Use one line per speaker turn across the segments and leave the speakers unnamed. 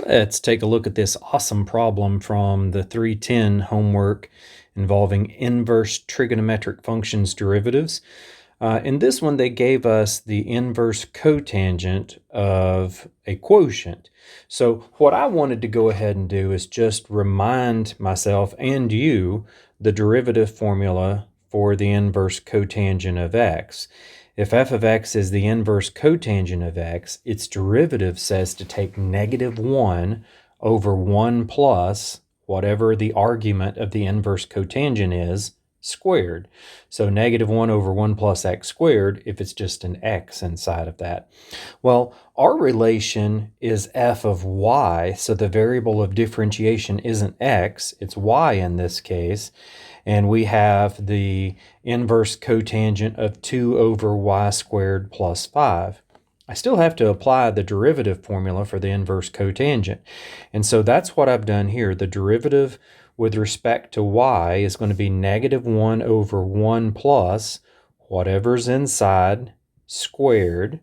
Let's take a look at this awesome problem from the 310 homework involving inverse trigonometric functions derivatives. In this one, they gave us the inverse cotangent of a quotient. So what I wanted to go ahead and do is just remind myself and you the derivative formula for the inverse cotangent of x. If f of x is the inverse cotangent of x, its derivative says to take -1 over 1 plus whatever the argument of the inverse cotangent is, squared. So -1 over 1 plus x squared if it's just an x inside of that. Well, our relation is f of y, so the variable of differentiation isn't x, it's y in this case. And we have the inverse cotangent of 2 over y squared plus 5. I still have to apply the derivative formula for the inverse cotangent. And so that's what I've done here. The derivative with respect to y is going to be -1 over 1 plus whatever's inside squared.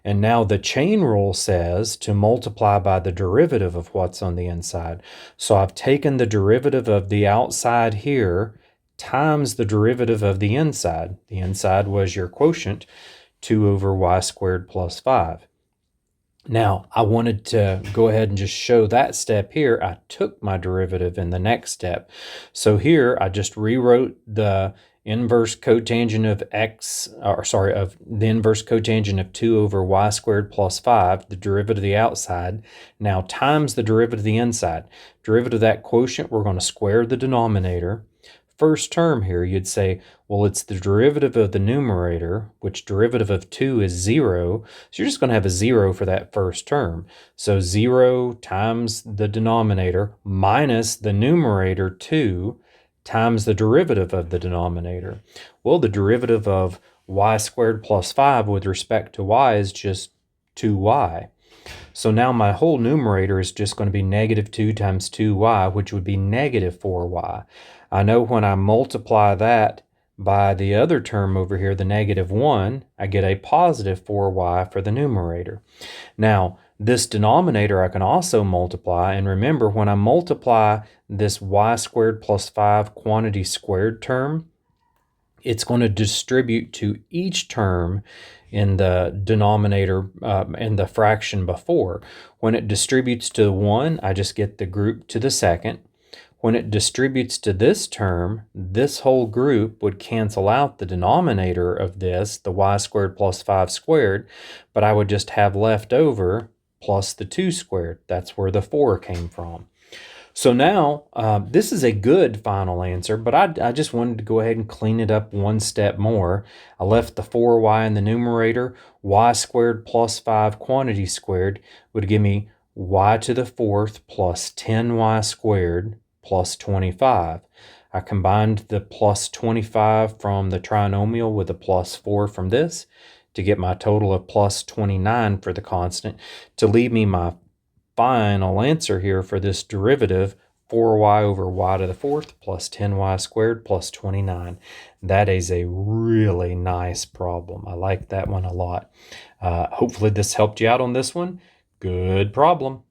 And now the chain rule says to multiply by the derivative of what's on the inside. So I've taken the derivative of the outside here times the derivative of the inside. The inside was your quotient, 2 over y squared plus 5. Now, I wanted to go ahead and just show that step here. I took my derivative in the next step. So here I just rewrote the inverse cotangent of of the inverse cotangent of 2 over y squared plus 5, the derivative of the outside, now times the derivative of the inside. Derivative of that quotient, we're going to square the denominator. First term here, you'd say, well, it's the derivative of the numerator, which derivative of 2 is 0. So you're just going to have a 0 for that first term. So 0 times the denominator minus the numerator 2 times the derivative of the denominator. Well, the derivative of y squared plus 5 with respect to y is just 2y. So now my whole numerator is just going to be -2 times 2y, which would be -4y. I know when I multiply that by the other term over here, the -1, I get a positive 4y for the numerator. Now, this denominator I can also multiply, and remember, when I multiply this y squared plus 5 quantity squared term, it's going to distribute to each term in the denominator and the fraction before. When it distributes to 1, I just get the group to the second. When it distributes to this term, this whole group would cancel out the denominator of this, the y squared plus 5 squared, but I would just have left over plus the 2 squared. That's where the 4 came from. So now, this is a good final answer, but I just wanted to go ahead and clean it up one step more. I left the 4y in the numerator. Y squared plus 5 quantity squared would give me y to the 4th plus 10y squared plus 25. I combined the plus 25 from the trinomial with the plus 4 from this to get my total of plus 29 for the constant to leave me my final answer here for this derivative, 4y over y to the 4th plus 10y squared plus 29. That is a really nice problem. I like that one a lot. Hopefully this helped you out on this one. Good problem.